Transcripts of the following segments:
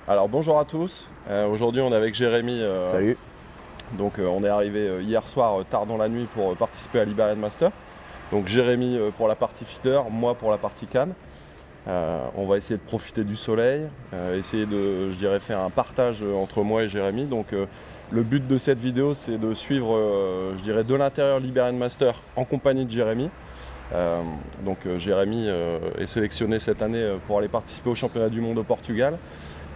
Alors bonjour à tous, aujourd'hui on est avec Jérémy. Salut. Donc on est arrivé hier soir tard dans la nuit pour participer à l'Iberian Master. Donc Jérémy pour la partie feeder, moi pour la partie canne. On va essayer de profiter du soleil, essayer de, je dirais, faire un partage entre moi et Jérémy. Donc le but de cette vidéo c'est de suivre, je dirais, de l'intérieur l'Iberian Master en compagnie de Jérémy. Jérémy est sélectionné cette année pour aller participer au championnat du monde au Portugal.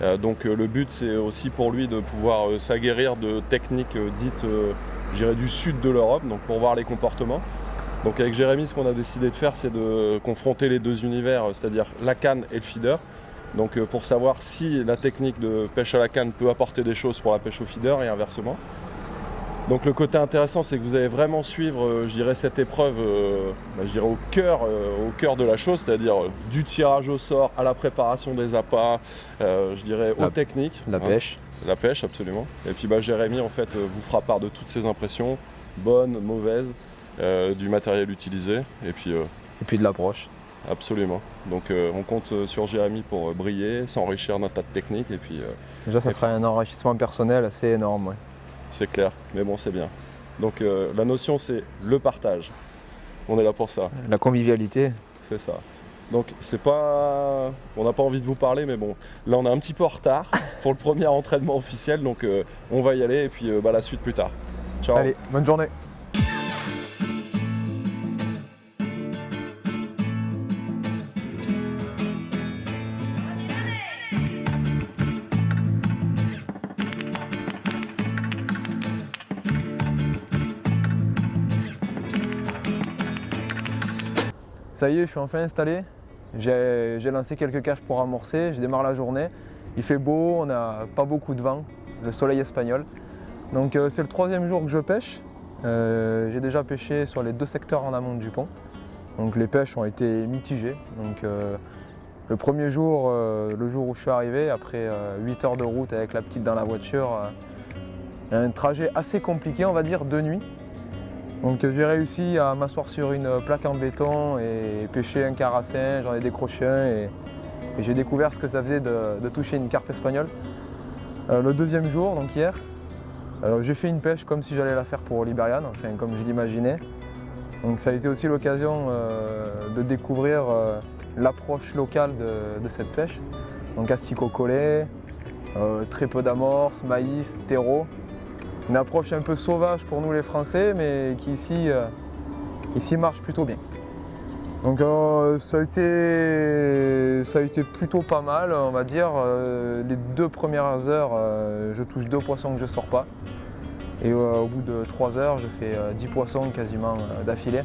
Le but c'est aussi pour lui de pouvoir s'aguerrir de techniques dites je dirais du sud de l'Europe, donc pour voir les comportements. Donc avec Jérémy, ce qu'on a décidé de faire, c'est de confronter les deux univers, c'est-à-dire la canne et le feeder. Donc pour savoir si la technique de pêche à la canne peut apporter des choses pour la pêche au feeder et inversement. Donc le côté intéressant, c'est que vous allez vraiment suivre, je dirais, cette épreuve je dirais au cœur de la chose, c'est-à-dire du tirage au sort à la préparation des appâts, je dirais aux techniques. La pêche. La pêche, absolument. Et puis Jérémy, en fait, vous fera part de toutes ses impressions, bonnes, mauvaises, du matériel utilisé, et puis de l'approche. Absolument. Donc on compte sur Jérémy pour briller, s'enrichir d'un tas de techniques, et puis... Déjà, ça sera un enrichissement personnel assez énorme. Ouais. C'est clair, mais bon, c'est bien. Donc la notion, c'est le partage. On est là pour ça. La convivialité. C'est ça. Donc c'est pas... On n'a pas envie de vous parler, mais bon, là on est un petit peu en retard pour le premier entraînement officiel, donc on va y aller, et puis la suite plus tard. Ciao. Allez, bonne journée. Ça y est, je suis enfin installé. J'ai lancé quelques caches pour amorcer, je démarre la journée. Il fait beau, on n'a pas beaucoup de vent, le soleil espagnol. Donc c'est le troisième jour que je pêche. J'ai déjà pêché sur les deux secteurs en amont du pont. Donc les pêches ont été mitigées. Donc le premier jour, le jour où je suis arrivé, après 8 heures de route avec la petite dans la voiture, un trajet assez compliqué, on va dire, de nuit. Donc j'ai réussi à m'asseoir sur une plaque en béton et pêcher un carassin, j'en ai décroché un et j'ai découvert ce que ça faisait de toucher une carpe espagnole. Le deuxième jour, donc hier, j'ai fait une pêche comme si j'allais la faire pour l'Iberian, enfin comme je l'imaginais. Donc ça a été aussi l'occasion de découvrir l'approche locale de cette pêche. Donc asticot collé, très peu d'amorce, maïs, terreau. Une approche un peu sauvage pour nous les Français, mais qui ici marche plutôt bien. Donc ça a été plutôt pas mal, on va dire. Les 2 premières heures, je touche 2 poissons que je ne sors pas. Et au bout de 3 heures, je fais 10 poissons quasiment d'affilée.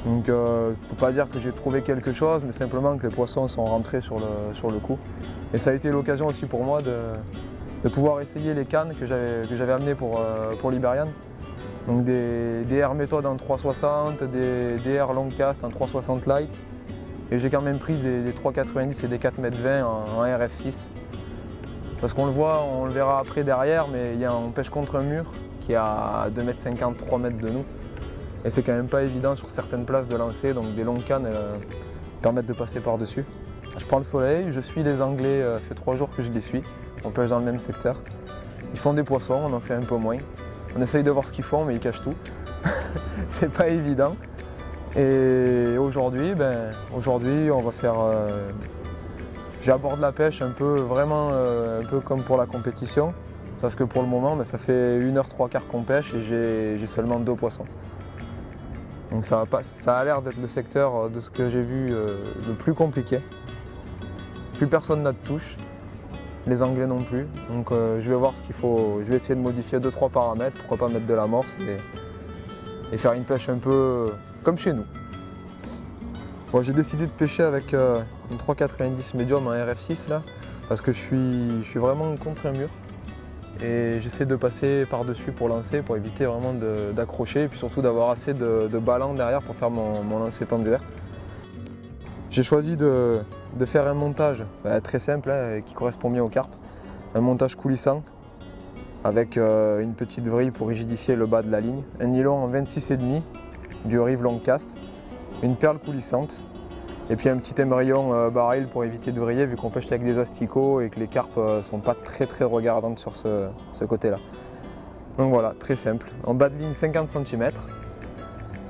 Donc je ne peux pas dire que j'ai trouvé quelque chose, mais simplement que les poissons sont rentrés sur le coup. Et ça a été l'occasion aussi pour moi de pouvoir essayer les cannes que j'avais amenées pour l'Iberian. Donc des R méthode en 360, des R long cast en 360 light. Et j'ai quand même pris des 3,90 et des 4,20 m en RF6. Parce qu'on le voit, on le verra après derrière, mais on pêche contre un mur qui est à 2,50 m, 3 mètres de nous. Et c'est quand même pas évident sur certaines places de lancer, donc des longues cannes permettent de passer par-dessus. Je prends le soleil, je suis les Anglais, ça fait 3 jours que je les suis. On pêche dans le même secteur. Ils font des poissons, on en fait un peu moins. On essaye de voir ce qu'ils font, mais ils cachent tout. C'est pas évident. Et aujourd'hui, on va faire... J'aborde la pêche un peu, vraiment un peu comme pour la compétition. Sauf que pour le moment, ça fait 1h03 qu'on pêche et j'ai seulement 2 poissons. Donc ça a l'air d'être le secteur de ce que j'ai vu le plus compliqué. Plus personne n'a de touche. Les Anglais non plus, donc je vais voir ce qu'il faut, je vais essayer de modifier 2-3 paramètres, pourquoi pas mettre de l'amorce et faire une pêche un peu comme chez nous. Bon, j'ai décidé de pêcher avec une 3,90 médium en RF6 là, parce que je suis vraiment contre un mur et j'essaie de passer par-dessus pour lancer, pour éviter vraiment d'accrocher et puis surtout d'avoir assez de ballon derrière pour faire mon lancer pendulaire. J'ai choisi de faire un montage très simple qui correspond bien aux carpes. Un montage coulissant avec une petite vrille pour rigidifier le bas de la ligne. Un nylon en 26,5 du Rive Long Cast. Une perle coulissante Et puis un petit émerillon baril pour éviter de vriller vu qu'on pêche avec des asticots et que les carpes ne sont pas très regardantes sur ce côté-là. Donc voilà, très simple. En bas de ligne 50 cm,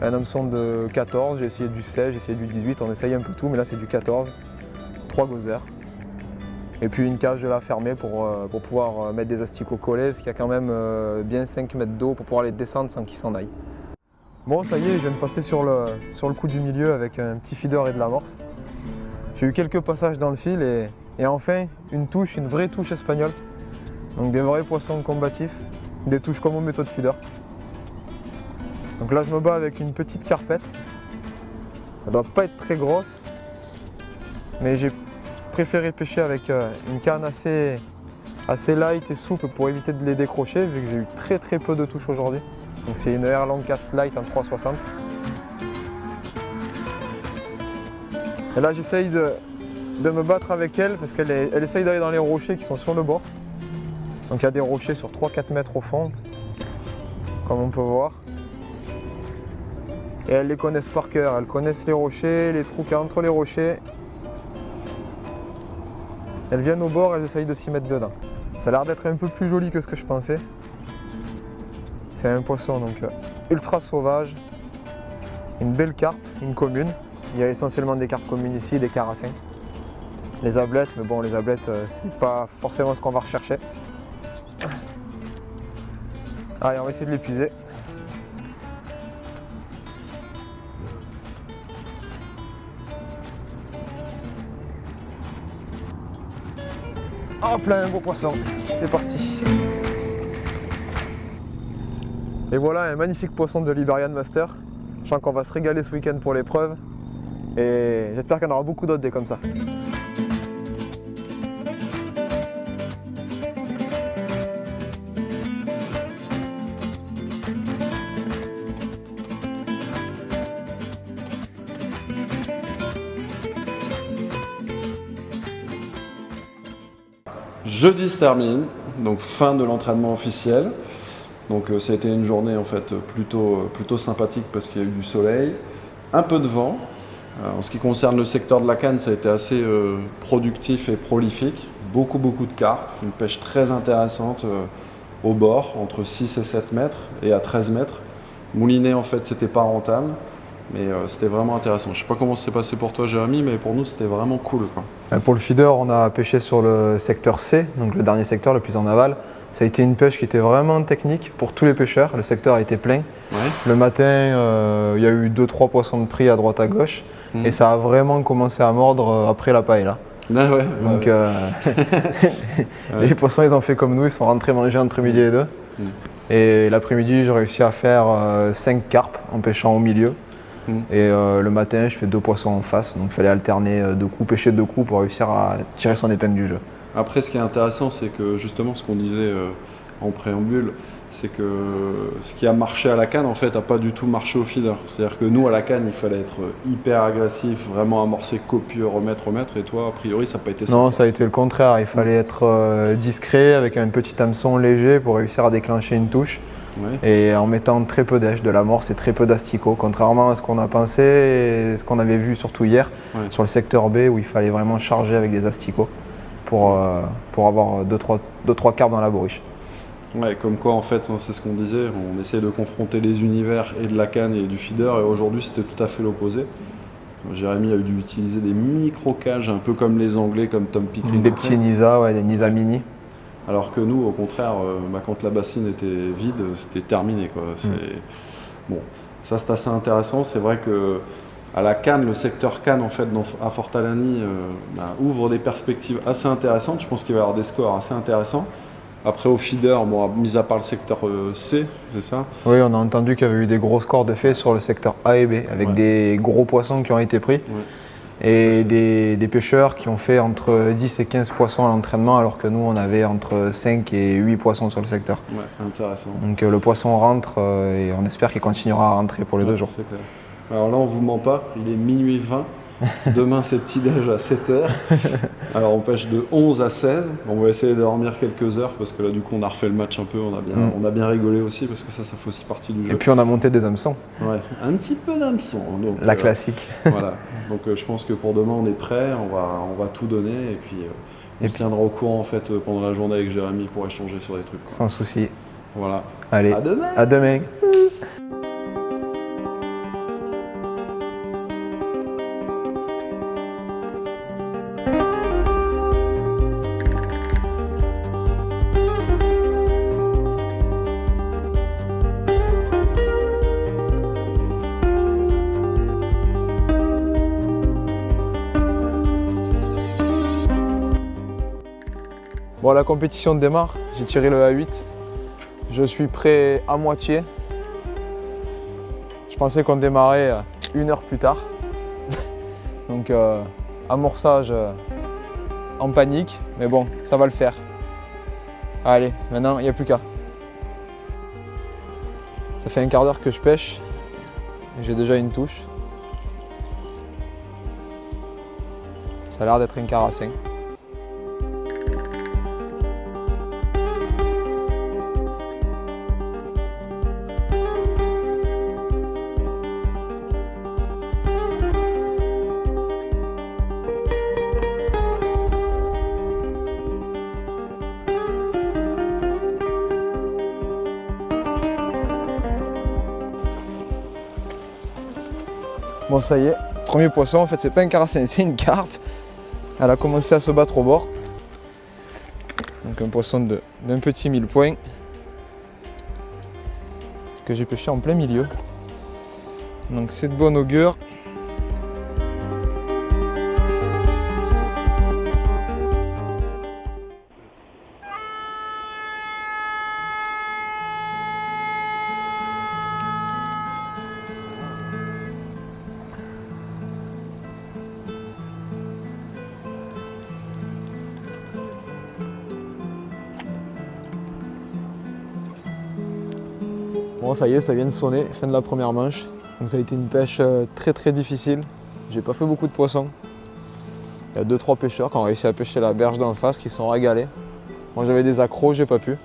un hameçon de 14, j'ai essayé du 16, j'ai essayé du 18, on essaye un peu tout mais là c'est du 14, 3 gozer. Et puis une cage de la fermée pour pouvoir mettre des asticots collés parce qu'il y a quand même bien 5 mètres d'eau pour pouvoir les descendre sans qu'ils s'en aillent. Bon, ça y est, je viens de passer sur le coup du milieu avec un petit feeder et de l'amorce. J'ai eu quelques passages dans le fil et enfin une touche, une vraie touche espagnole. Donc des vrais poissons combatifs, des touches comme aux méthodes feeder. Donc là je me bats avec une petite carpette. Elle ne doit pas être très grosse, mais j'ai préféré pêcher avec une canne assez light et souple pour éviter de les décrocher vu que j'ai eu très peu de touches aujourd'hui. Donc c'est une Erlang Cast Light en 360. Et là j'essaye de me battre avec elle parce qu'elle essaye d'aller dans les rochers qui sont sur le bord. Donc il y a des rochers sur 3-4 mètres au fond, comme on peut voir. Et elles les connaissent par cœur, elles connaissent les rochers, les trous qu'il y a entre les rochers. Elles viennent au bord, elles essayent de s'y mettre dedans. Ça a l'air d'être un peu plus joli que ce que je pensais. C'est un poisson donc ultra sauvage, une belle carpe, une commune. Il y a essentiellement des carpes communes ici, des carassins. Les ablettes, mais bon les ablettes c'est pas forcément ce qu'on va rechercher. Allez, on va essayer de l'épuiser. Hop là, un beau poisson, c'est parti. Et voilà un magnifique poisson de l'Iberian Master. Je sens qu'on va se régaler ce week-end pour l'épreuve. Et j'espère qu'il y en aura beaucoup d'autres des comme ça. Jeudi se termine, donc fin de l'entraînement officiel. Donc ça a été une journée en fait plutôt sympathique parce qu'il y a eu du soleil, un peu de vent. En ce qui concerne le secteur de la canne, ça a été assez productif et prolifique. Beaucoup de carpes, une pêche très intéressante au bord, entre 6 et 7 mètres et à 13 mètres. Moulinet en fait c'était pas rentable, mais c'était vraiment intéressant. Je sais pas comment ça s'est passé pour toi Jérémy, mais pour nous c'était vraiment cool, quoi. Pour le feeder, on a pêché sur le secteur C, donc le dernier secteur le plus en aval. Ça a été une pêche qui était vraiment technique pour tous les pêcheurs, le secteur a été plein. Ouais. Le matin, il y a eu 2-3 poissons de pris à droite à gauche et ça a vraiment commencé à mordre après la paella. Ah ouais, donc les poissons ils ont fait comme nous, ils sont rentrés manger entre midi et 2. Et l'après-midi j'ai réussi à faire 5 carpes en pêchant au milieu. Et le matin je fais 2 poissons en face, donc il fallait alterner 2 coups, pêcher 2 coups pour réussir à tirer son épingle du jeu. Après, ce qui est intéressant, c'est que justement, ce qu'on disait en préambule, c'est que ce qui a marché à la canne, en fait, n'a pas du tout marché au feeder. C'est-à-dire que nous, à la canne, il fallait être hyper agressif, vraiment amorcer copieux, remettre. Et toi, a priori, ça n'a pas été ça. Non, ça a été le contraire. Il fallait être discret avec un petit hameçon léger pour réussir à déclencher une touche. Ouais. Et en mettant très peu d'èche, de l'amorce et très peu d'asticots, contrairement à ce qu'on a pensé et ce qu'on avait vu surtout hier sur le secteur B où il fallait vraiment charger avec des asticots pour avoir 2-3 carpes dans la bourriche. Ouais, comme quoi en fait, c'est ce qu'on disait, on essaie de confronter les univers et de la canne et du feeder et aujourd'hui c'était tout à fait l'opposé. Jérémy a dû utiliser des micro-cages un peu comme les Anglais, comme Tom Pickering. Des petits Nisa, ouais, des Nisa mini. Alors que nous, au contraire, quand la bassine était vide, c'était terminé, quoi. Bon, ça c'est assez intéressant. C'est vrai que à la canne, le secteur canne en fait à Fort Alani ouvre des perspectives assez intéressantes. Je pense qu'il va y avoir des scores assez intéressants. Après au feeder, bon, mis à part le secteur C, c'est ça? Oui, on a entendu qu'il y avait eu des gros scores de fait sur le secteur A et B, avec des gros poissons qui ont été pris. Et des pêcheurs qui ont fait entre 10 et 15 poissons à l'entraînement, alors que nous on avait entre 5 et 8 poissons sur le secteur. Ouais, intéressant. Donc le poisson rentre et on espère qu'il continuera à rentrer pour les 2 jours. C'est clair. Alors là on vous ment pas, il est minuit 20. Demain, c'est petit-déj à 7h. Alors, on pêche de 11 à 16. On va essayer de dormir quelques heures parce que là, du coup, on a refait le match un peu. On a bien rigolé aussi parce que ça fait aussi partie du jeu. Et puis on a monté des hameçons. Ouais, un petit peu d'hameçon. La classique. Voilà. Donc, je pense que pour demain, on est prêt. On va tout donner. Et puis, on se tiendra au courant en fait pendant la journée avec Jérémy pour échanger sur des trucs, quoi. Sans souci. Voilà. Allez, à demain. À demain. Bon, la compétition démarre, j'ai tiré le A8. Je suis prêt à moitié. Je pensais qu'on démarrait 1 heure plus tard. Donc amorçage en panique, mais bon, ça va le faire. Allez, maintenant il n'y a plus qu'à. Ça fait un quart d'heure que je pêche. J'ai déjà une touche. Ça a l'air d'être un carassin. Bon, ça y est, premier poisson. En fait, c'est pas un carassin, c'est une carpe. Elle a commencé à se battre au bord. Donc un poisson d'un petit 1000 points que j'ai pêché en plein milieu. Donc c'est de bon augure. Bon, ça y est, ça vient de sonner, fin de la première manche. Donc ça a été une pêche très difficile. J'ai pas fait beaucoup de poissons. Il y a 2-3 pêcheurs qui ont réussi à pêcher la berge d'en face, qui sont régalés. Moi j'avais des accros, j'ai pas pu.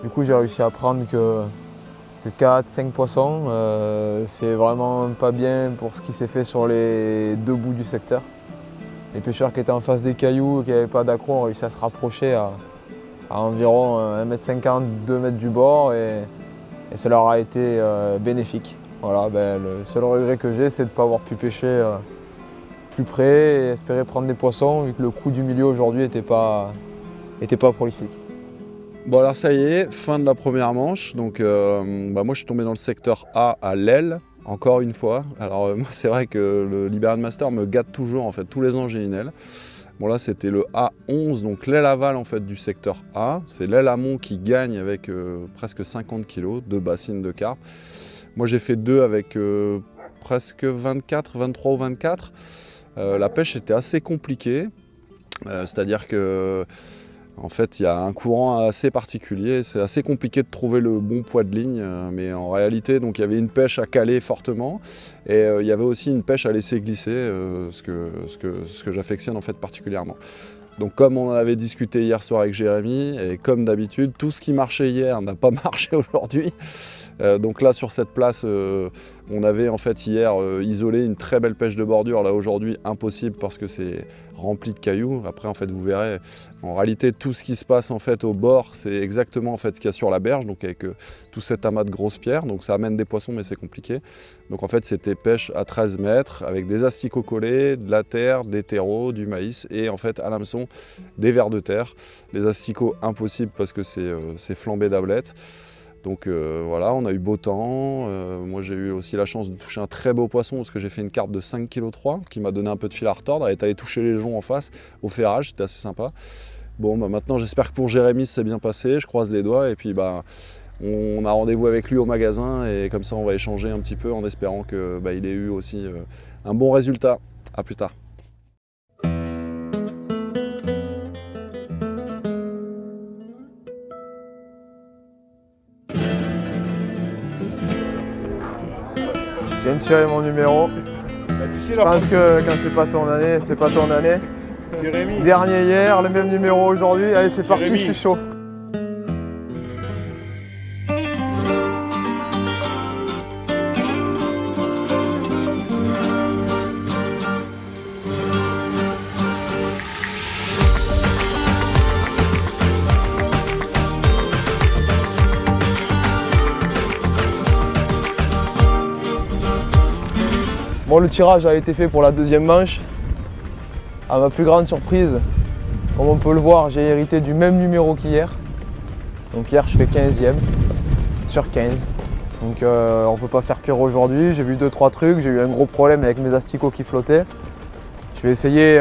Du coup j'ai réussi à prendre que 4-5 poissons. C'est vraiment pas bien pour ce qui s'est fait sur les 2 bouts du secteur. Les pêcheurs qui étaient en face des cailloux et qui n'avaient pas d'accros ont réussi à se rapprocher à environ 1,50 m, 2 mètres du bord et ça leur a été bénéfique. Voilà, le seul regret que j'ai, c'est de ne pas avoir pu pêcher plus près et espérer prendre des poissons vu que le coup du milieu aujourd'hui n'était pas prolifique. Bon alors ça y est, fin de la première manche. Donc moi je suis tombé dans le secteur A à l'aile, encore une fois. Alors moi c'est vrai que le Liberian Master me gâte toujours en fait, tous les ans j'ai une aile. Bon là c'était le A11, donc l'aile aval en fait du secteur A. C'est l'aile amont qui gagne avec presque 50 kg, 2 bassines de carpe. Moi j'ai fait 2 avec presque 24, 23 ou 24. La pêche était assez compliquée, c'est-à-dire que en fait il y a un courant assez particulier, c'est assez compliqué de trouver le bon poids de ligne, mais en réalité donc il y avait une pêche à caler fortement et il y avait aussi une pêche à laisser glisser, ce que j'affectionne en fait particulièrement. Donc comme on en avait discuté hier soir avec Jérémy, et comme d'habitude, tout ce qui marchait hier n'a pas marché aujourd'hui. Donc là sur cette place, on avait en fait hier isolé une très belle pêche de bordure. Là aujourd'hui impossible parce que c'est rempli de cailloux. Après en fait vous verrez, en réalité tout ce qui se passe en fait au bord, c'est exactement en fait ce qu'il y a sur la berge, donc avec tout cet amas de grosses pierres. Donc ça amène des poissons mais c'est compliqué. Donc en fait c'était pêche à 13 mètres avec des asticots collés, de la terre, des terreaux, du maïs et en fait à l'hameçon des vers de terre. Les asticots impossible parce que c'est flambé d'ablette. Donc voilà, on a eu beau temps. Moi j'ai eu aussi la chance de toucher un très beau poisson parce que j'ai fait une carpe de 5,3 kg qui m'a donné un peu de fil à retordre. Elle est allée toucher les joncs en face au ferrage, c'était assez sympa. Bon maintenant j'espère que pour Jérémy c'est bien passé, je croise les doigts et puis on a rendez-vous avec lui au magasin et comme ça on va échanger un petit peu en espérant qu'il ait eu aussi un bon résultat. A plus tard. viens de tirer mon numéro. Je pense que quand c'est pas ton année, c'est pas ton année. Jérémy. Dernier hier, le même numéro aujourd'hui. Allez, c'est parti, Jérémy. je suis chaud. Bon, le tirage a été fait pour la deuxième manche. À ma plus grande surprise, comme on peut le voir, j'ai hérité du même numéro qu'hier. Donc hier, je fais 15e sur 15. Donc on ne peut pas faire pire aujourd'hui. J'ai vu 2-3 trucs. J'ai eu un gros problème avec mes asticots qui flottaient. Je vais essayer.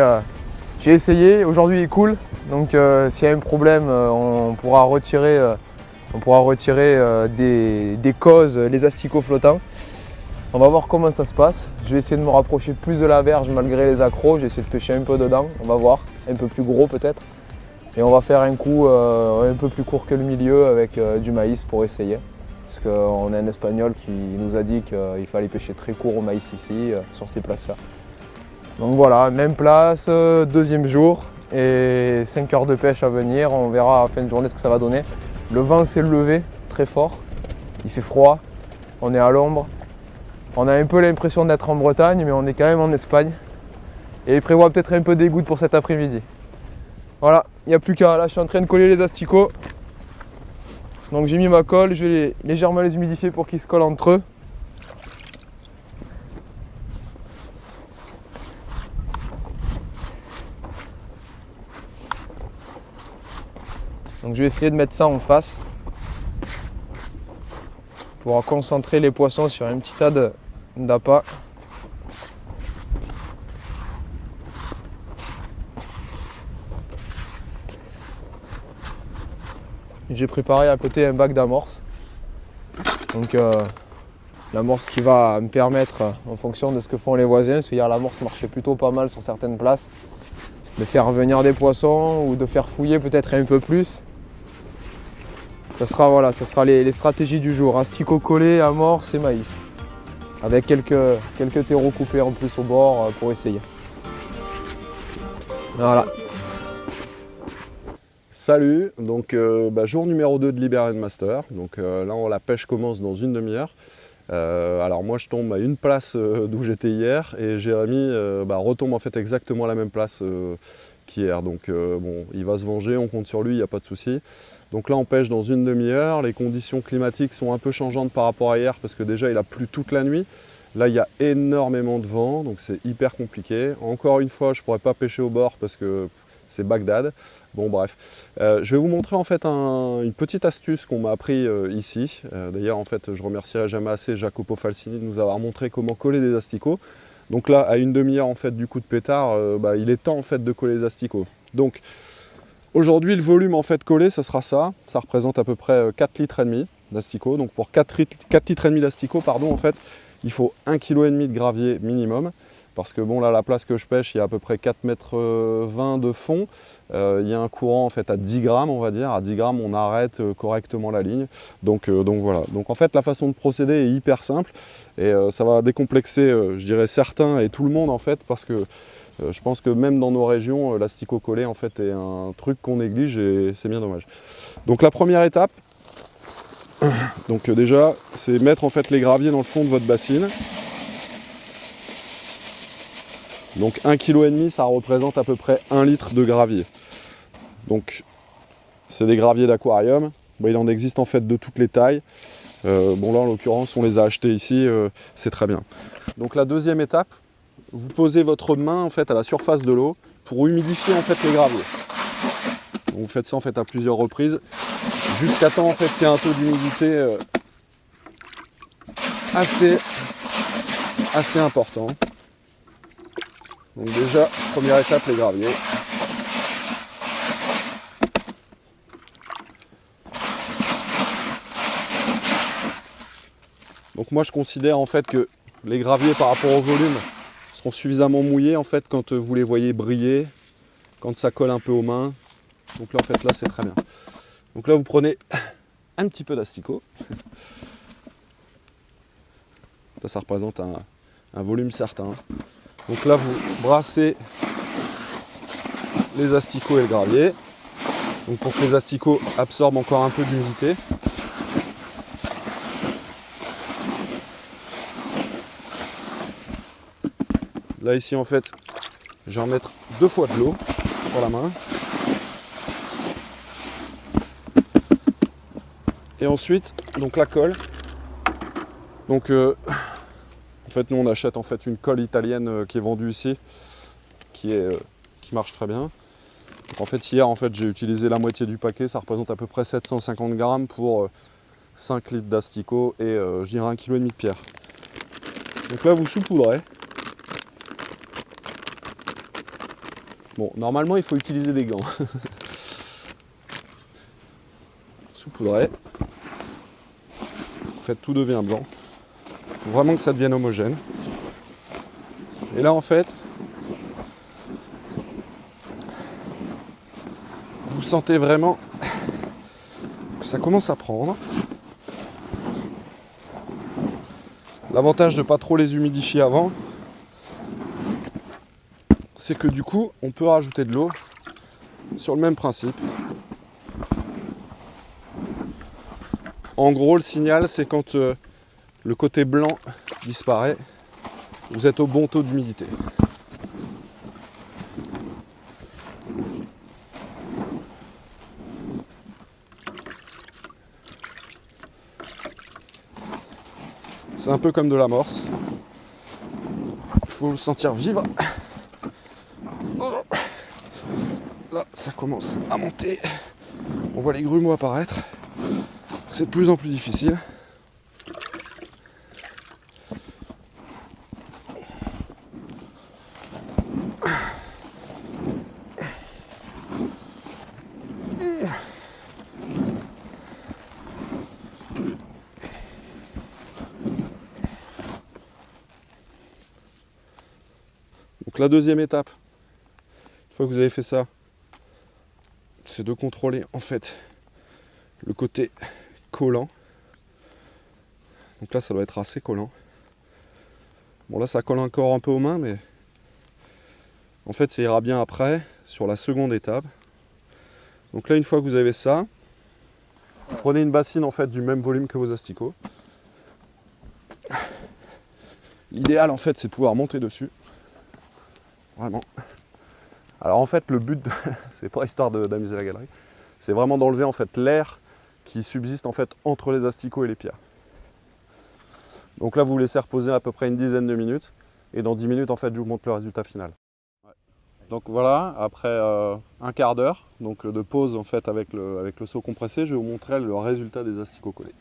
J'ai essayé. Aujourd'hui, il coule. Donc s'il y a un problème, on pourra retirer des causes les asticots flottants. On va voir comment ça se passe. Je vais essayer de me rapprocher plus de la verge malgré les accros. J'ai essayé de pêcher un peu dedans. On va voir. Un peu plus gros peut-être. Et on va faire un coup un peu plus court que le milieu avec du maïs pour essayer. Parce qu'on a un Espagnol qui nous a dit qu'il fallait pêcher très court au maïs ici, sur ces places-là. Donc voilà, même place, deuxième jour et 5 heures de pêche à venir. On verra à la fin de journée ce que ça va donner. Le vent s'est levé très fort. Il fait froid. On est à l'ombre. On a un peu l'impression d'être en Bretagne, mais on est quand même en Espagne. Et il prévoit peut-être un peu des gouttes pour cet après-midi. Voilà, il n'y a plus qu'à. Là, je suis en train de coller les asticots. Donc j'ai mis ma colle, je vais légèrement les humidifier pour qu'ils se collent entre eux. Donc je vais essayer de mettre ça en face pour concentrer les poissons sur un petit tas d'appâts. J'ai préparé à côté un bac d'amorce. Donc l'amorce qui va me permettre, en fonction de ce que font les voisins, parce que hier l'amorce marchait plutôt pas mal sur certaines places, de faire venir des poissons ou de faire fouiller peut-être un peu plus. Ça sera les stratégies du jour. Asticot collé, amorce et maïs. Avec quelques terreaux coupés en plus au bord pour essayer. Voilà. Salut, donc jour numéro 2 de Liberian Master. Donc là la pêche commence dans une demi-heure. Alors moi je tombe à une place d'où j'étais hier et Jérémy retombe en fait exactement à la même place qu'hier. Donc bon, il va se venger, on compte sur lui, il n'y a pas de souci. Donc là on pêche dans une demi-heure, les conditions climatiques sont un peu changeantes par rapport à hier parce que déjà il a plu toute la nuit. Là il y a énormément de vent, donc c'est hyper compliqué. Encore une fois, je ne pourrais pas pêcher au bord parce que c'est Bagdad. Bon bref, je vais vous montrer en fait une petite astuce qu'on m'a appris ici. D'ailleurs en fait je remercierai jamais assez Jacopo Falsini de nous avoir montré comment coller des asticots. Donc là à une demi-heure en fait du coup de pétard, il est temps en fait de coller les asticots. Donc aujourd'hui le volume en fait collé ça sera ça représente à peu près 4 litres et demi d'asticots. Donc pour 4 litres et demi d'asticots en fait il faut 1,5 kg de gravier minimum. Parce que bon là la place que je pêche il y a à peu près 4,20 m de fond, il y a un courant en fait à 10 grammes on va dire, à 10 grammes on arrête correctement la ligne, donc voilà. Donc en fait la façon de procéder est hyper simple et ça va décomplexer je dirais certains et tout le monde en fait parce que je pense que même dans nos régions l'asticot collé en fait est un truc qu'on néglige et c'est bien dommage. Donc la première étape, donc déjà c'est mettre en fait les graviers dans le fond de votre bassine. Donc 1,5 kg, ça représente à peu près 1 litre de gravier. Donc c'est des graviers d'aquarium. Il en existe en fait de toutes les tailles. Bon là en l'occurrence on les a achetés ici, c'est très bien. Donc la deuxième étape, vous posez votre main en fait à la surface de l'eau pour humidifier en fait les graviers. Donc, vous faites ça en fait à plusieurs reprises jusqu'à temps en fait qu'il y ait un taux d'humidité assez important. Donc déjà, première étape, les graviers. Donc moi je considère en fait que les graviers par rapport au volume seront suffisamment mouillés en fait quand vous les voyez briller, quand ça colle un peu aux mains. Donc là en fait là c'est très bien. Donc là vous prenez un petit peu d'asticot. Là, ça représente un volume certain. Donc là, vous brassez les asticots et le gravier. Donc pour que les asticots absorbent encore un peu d'humidité. Là ici en fait, je vais en mettre 2 fois de l'eau sur la main. Et ensuite, donc la colle. Donc en fait nous on achète en fait une colle italienne qui est vendue ici, qui marche très bien. Donc, en fait hier en fait j'ai utilisé la moitié du paquet, ça représente à peu près 750 grammes pour 5 litres d'asticots et je dirais 1,5 kg de pierre. Donc là vous saupoudrez. Bon, normalement il faut utiliser des gants. Saupoudrez. En fait tout devient blanc. Il faut vraiment que ça devienne homogène. Et là en fait, vous sentez vraiment que ça commence à prendre. L'avantage de ne pas trop les humidifier avant, c'est que du coup on peut rajouter de l'eau sur le même principe. En gros le signal c'est quand le côté blanc disparaît, vous êtes au bon taux d'humidité. C'est un peu comme de l'amorce. Il faut le sentir vivre. Là, ça commence à monter. On voit les grumeaux apparaître. C'est de plus en plus difficile. Donc la deuxième étape, une fois que vous avez fait ça, c'est de contrôler en fait le côté collant. Donc là ça doit être assez collant. Bon là ça colle encore un peu aux mains, mais en fait ça ira bien après sur la seconde étape. Donc là une fois que vous avez ça, prenez une bassine en fait du même volume que vos asticots. L'idéal en fait c'est de pouvoir monter dessus. Vraiment. Alors en fait le but, c'est pas histoire d'amuser la galerie, c'est vraiment d'enlever en fait l'air qui subsiste en fait entre les asticots et les pierres. Donc là vous laissez reposer à peu près une dizaine de minutes et dans 10 minutes en fait je vous montre le résultat final. Donc voilà, après un quart d'heure donc de pause en fait avec le seau compressé, je vais vous montrer le résultat des asticots collés.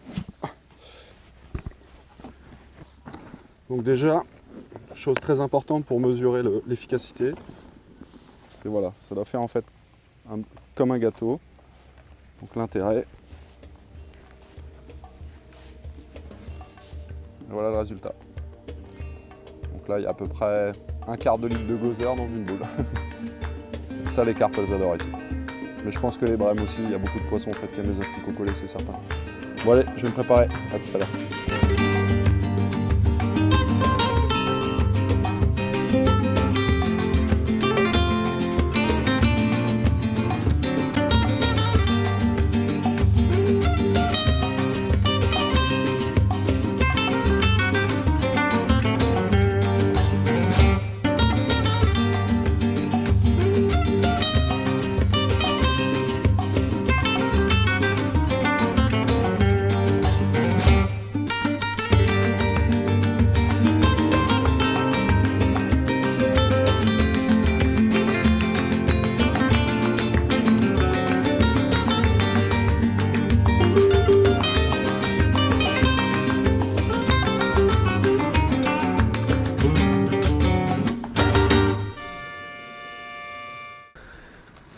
Donc déjà, chose très importante pour mesurer l'efficacité, c'est voilà, ça doit faire en fait comme un gâteau. Donc l'intérêt. Voilà le résultat. Donc là il y a à peu près un quart de litre de geyser dans une boule. Ça les carpes elles adorent ici. Mais je pense que les brèmes aussi, il y a beaucoup de poissons en fait qui aiment les asticots collés, c'est certain. Bon allez, je vais me préparer, à tout à l'heure.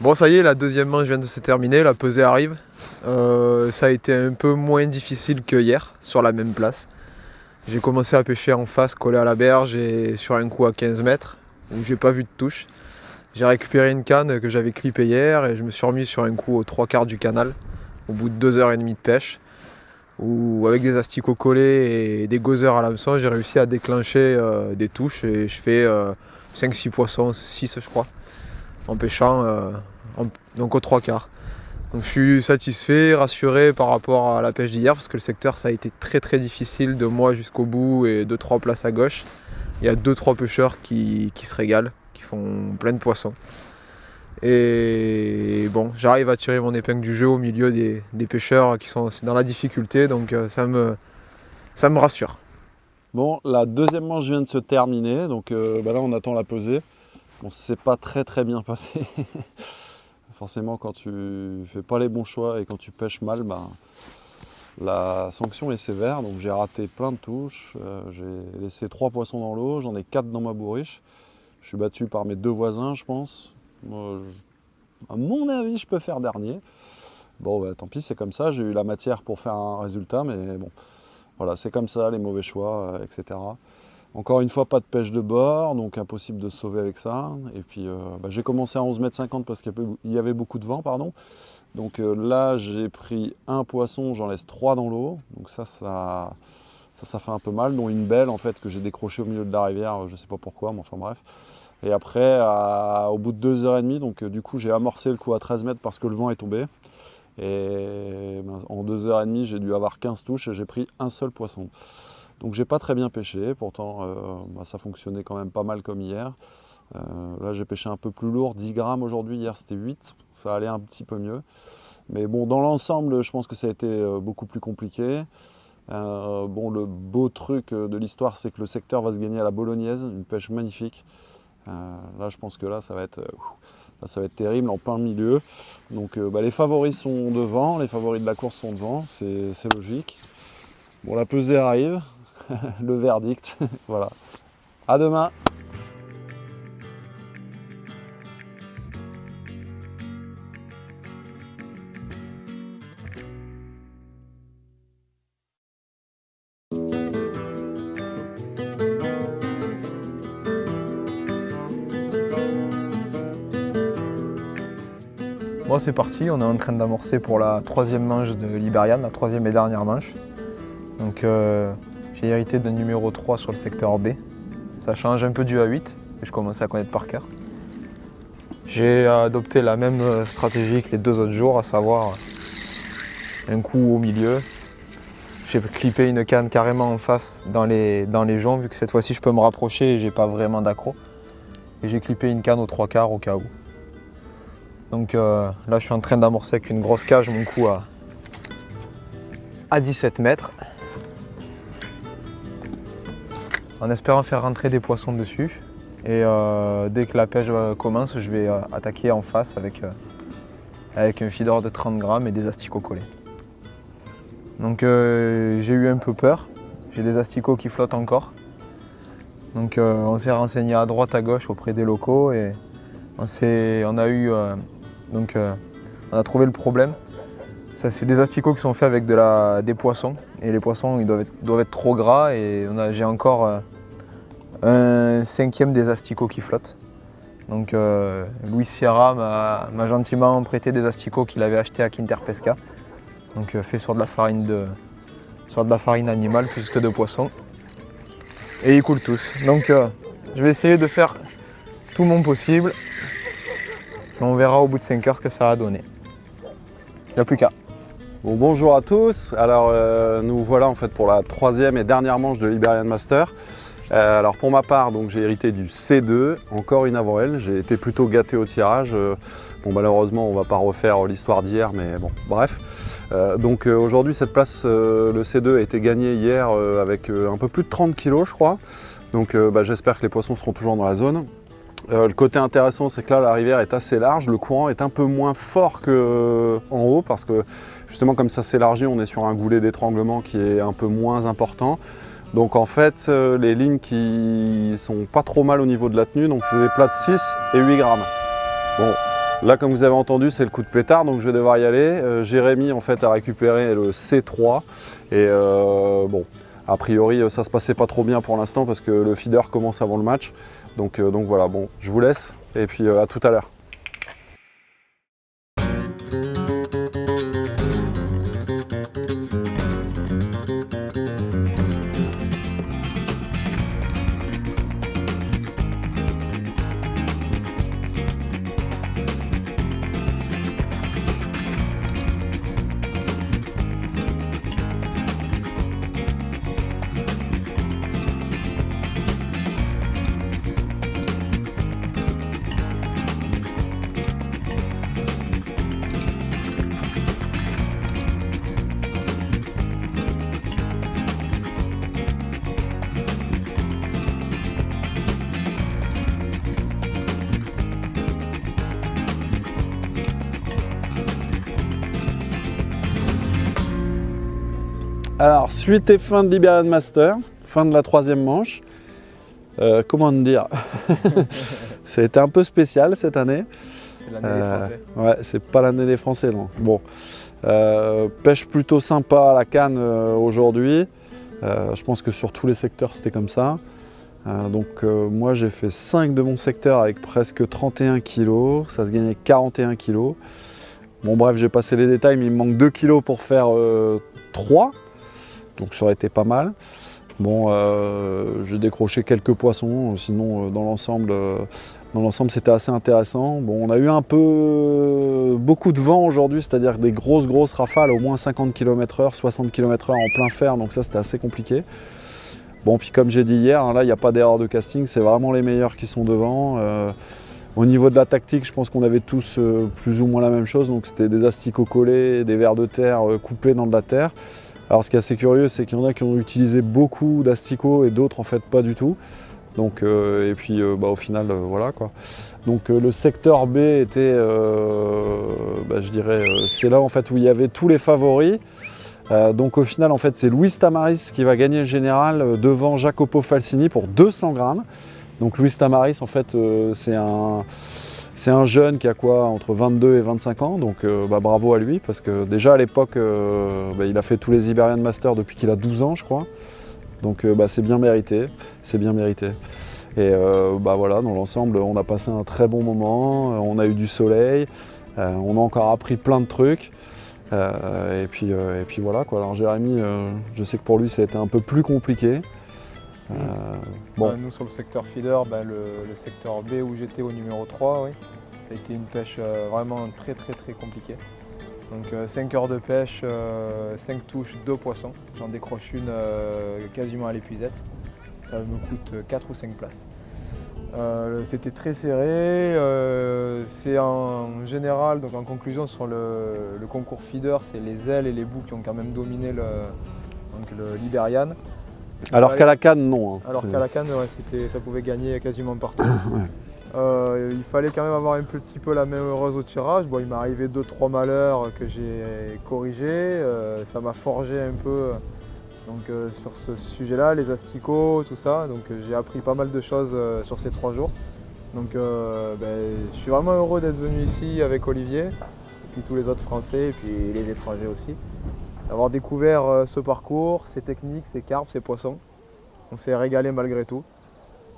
Bon ça y est, la deuxième manche vient de se terminer, la pesée arrive. Ça a été un peu moins difficile que hier sur la même place. J'ai commencé à pêcher en face, collé à la berge et sur un coup à 15 mètres où j'ai pas vu de touche. J'ai récupéré une canne que j'avais clippée hier et je me suis remis sur un coup aux 3/4 du canal au bout de 2h30 de pêche. où avec des asticots collés et des gauzeurs à l'hameçon, j'ai réussi à déclencher des touches et je fais 5-6 poissons, 6 je crois, en pêchant donc aux 3/4. Donc je suis satisfait, rassuré par rapport à la pêche d'hier parce que le secteur ça a été très difficile de moi jusqu'au bout et 2-3 places à gauche. Il y a 2-3 pêcheurs qui se régalent, qui font plein de poissons. Et bon, j'arrive à tirer mon épingle du jeu au milieu des pêcheurs qui sont aussi dans la difficulté, donc ça me rassure. Bon, la deuxième manche vient de se terminer, donc là on attend la pesée. Bon, c'est pas très bien passé. Forcément, quand tu fais pas les bons choix et quand tu pêches mal, la sanction est sévère. Donc j'ai raté plein de touches, j'ai laissé 3 poissons dans l'eau, j'en ai 4 dans ma bourriche. Je suis battu par mes 2 voisins, je pense. Moi, à mon avis, je peux faire dernier. Bon, tant pis, c'est comme ça. J'ai eu la matière pour faire un résultat, mais bon, voilà, c'est comme ça, les mauvais choix, etc. Encore une fois, pas de pêche de bord, donc impossible de se sauver avec ça. Et puis, j'ai commencé à 11,50 m parce qu'il y avait beaucoup de vent, pardon. Donc là, j'ai pris un poisson, j'en laisse 3 dans l'eau. Donc ça fait un peu mal, dont une belle en fait que j'ai décrochée au milieu de la rivière, je ne sais pas pourquoi, mais enfin bref. Et après, au bout de 2h30, donc du coup j'ai amorcé le coup à 13 mètres parce que le vent est tombé. Et en 2h30, j'ai dû avoir 15 touches et j'ai pris un seul poisson. Donc j'ai pas très bien pêché, pourtant ça fonctionnait quand même pas mal comme hier. Là j'ai pêché un peu plus lourd, 10 grammes aujourd'hui, hier c'était 8, ça allait un petit peu mieux. Mais bon, dans l'ensemble, je pense que ça a été beaucoup plus compliqué. Le beau truc de l'histoire, c'est que le secteur va se gagner à la bolognaise, une pêche magnifique. Là, je pense que là, ça va être terrible en plein milieu. Donc, les favoris sont devant, les favoris de la course sont devant, c'est logique. Bon, la pesée arrive, le verdict, voilà. À demain. Bon, c'est parti, on est en train d'amorcer pour la 3e manche de l'Ibériane, la 3e et dernière manche. Donc j'ai hérité d'un numéro 3 sur le secteur B. Ça change un peu du A8, que je commençais à connaître par cœur. J'ai adopté la même stratégie que les 2 autres jours, à savoir un coup au milieu. J'ai clippé une canne carrément en face dans les joncs, vu que cette fois-ci je peux me rapprocher et j'ai pas vraiment d'accro. Et j'ai clippé une canne aux 3/4 au cas où. Donc là je suis en train d'amorcer avec une grosse cage mon coup à 17 mètres. En espérant faire rentrer des poissons dessus. Et dès que la pêche commence, je vais attaquer en face avec un feeder de 30 grammes et des asticots collés. Donc j'ai eu un peu peur. J'ai des asticots qui flottent encore. Donc on s'est renseigné à droite à gauche auprès des locaux et on a trouvé le problème. C'est des asticots qui sont faits avec des poissons et les poissons ils doivent être trop gras et j'ai encore un 5e des asticots qui flottent. Donc Louis Sierra m'a gentiment prêté des asticots qu'il avait achetés à Quinter Pesca. Donc fait sur de la farine animale plus que de poisson. Et ils coulent tous. Donc je vais essayer de faire tout mon possible. On verra au bout de 5 heures ce que ça a donné. Il n'y a plus qu'à. Bon, bonjour à tous. Alors nous voilà en fait pour la 3e et dernière manche de l'Iberian Master. Alors pour ma part, donc j'ai hérité du C2, encore une avant elle. J'ai été plutôt gâté au tirage. Bon, malheureusement, on ne va pas refaire l'histoire d'hier, mais bon, bref. Donc aujourd'hui, cette place, le C2 a été gagné hier avec un peu plus de 30 kg, je crois. Donc j'espère que les poissons seront toujours dans la zone. Le côté intéressant, c'est que là, la rivière est assez large. Le courant est un peu moins fort qu'en haut parce que justement, comme ça s'élargit, on est sur un goulet d'étranglement qui est un peu moins important. Donc en fait, les lignes qui sont pas trop mal au niveau de la tenue, donc c'est des plats de 6 et 8 grammes. Bon, là comme vous avez entendu, c'est le coup de pétard, donc je vais devoir y aller. Jérémy en fait a récupéré le C3 et bon, a priori ça se passait pas trop bien pour l'instant parce que le feeder commence avant le match. Donc voilà, bon, je vous laisse et puis à tout à l'heure. Alors, suite et fin de l'Iberian Master, fin de la 3e manche. Comment te dire ça a été un peu spécial cette année. C'est l'année des Français. Ouais, c'est pas l'année des Français, non. Bon, pêche plutôt sympa à la canne aujourd'hui. Je pense que sur tous les secteurs, c'était comme ça. Donc moi, j'ai fait 5 de mon secteur avec presque 31 kg. Ça se gagnait 41 kg. Bon, bref, j'ai passé les détails, mais il me manque 2 kg pour faire 3. Donc ça aurait été pas mal. Bon, j'ai décroché quelques poissons, sinon dans l'ensemble c'était assez intéressant. Bon, on a eu beaucoup de vent aujourd'hui, c'est-à-dire des grosses rafales, au moins 50 km/h, 60 km/h en plein fer, donc ça c'était assez compliqué. Bon, puis comme j'ai dit hier, hein, là il n'y a pas d'erreur de casting, c'est vraiment les meilleurs qui sont devant. Au niveau de la tactique, je pense qu'on avait tous plus ou moins la même chose, donc c'était des asticots collés, des vers de terre coupés dans de la terre. Alors ce qui est assez curieux, c'est qu'il y en a qui ont utilisé beaucoup d'asticots et d'autres en fait pas du tout. Donc, et puis au final, voilà quoi. Donc le secteur B était, je dirais, c'est là en fait où il y avait tous les favoris. Donc au final, en fait, c'est Luis Tamaris qui va gagner le général devant Jacopo Falsini pour 200 grammes. Donc Luis Tamaris, en fait, c'est un jeune qui a quoi, entre 22 et 25 ans, donc bravo à lui, parce que déjà à l'époque, il a fait tous les Iberian Masters depuis qu'il a 12 ans, je crois. Donc c'est bien mérité, c'est bien mérité. Et voilà, dans l'ensemble, on a passé un très bon moment, on a eu du soleil, on a encore appris plein de trucs. Et puis voilà quoi. Alors Jérémy, je sais que pour lui ça a été un peu plus compliqué. Bon. Nous sur le secteur feeder, le secteur B où j'étais au numéro 3, oui. Ça a été une pêche vraiment très compliquée. Donc 5 heures de pêche, 5 touches, 2 poissons. J'en décroche une quasiment à l'épuisette. Ça me coûte 4 ou 5 places. C'était très serré. C'est en général, donc en conclusion sur le concours feeder, c'est les ailes et les bouts qui ont quand même dominé l'Iberian. Alors qu'à la canne, non. Hein. Alors qu'à la canne, ouais, ça pouvait gagner quasiment partout. Ouais. Il fallait quand même avoir un petit peu la main heureuse au tirage. Bon, il m'est arrivé 2-3 malheurs que j'ai corrigés. Ça m'a forgé un peu donc, sur ce sujet-là, les asticots, tout ça. Donc j'ai appris pas mal de choses sur ces 3 jours. Donc je suis vraiment heureux d'être venu ici avec Olivier, et puis tous les autres Français, et puis les étrangers aussi. D'avoir découvert ce parcours, ces techniques, ces carpes, ces poissons. On s'est régalé malgré tout.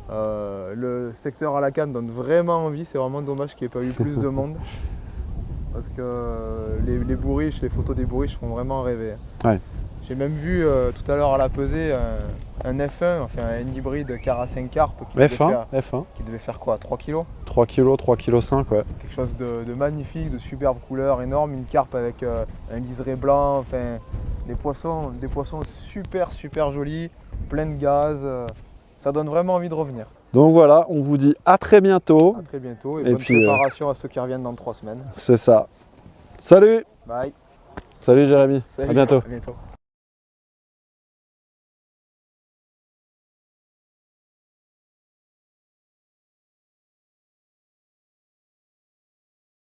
Le secteur à la canne donne vraiment envie, c'est vraiment dommage qu'il n'y ait pas eu plus de monde. Parce que les bourriches, les photos des bourriches font vraiment rêver. Ouais. J'ai même vu tout à l'heure à la pesée un F1, enfin un hybride Carassin carpe qui devait faire quoi, 3 kg 3 kg, 3 kg 5, ouais. Quelque chose de magnifique, de superbe couleur, énorme, une carpe avec un liseré blanc, enfin des poissons super jolis, plein de gaz, ça donne vraiment envie de revenir. Donc voilà, on vous dit à très bientôt. À très bientôt et bonne préparation à ceux qui reviennent dans 3 semaines. C'est ça. Salut. Bye. Salut Jérémy, Salut, à bientôt. À bientôt.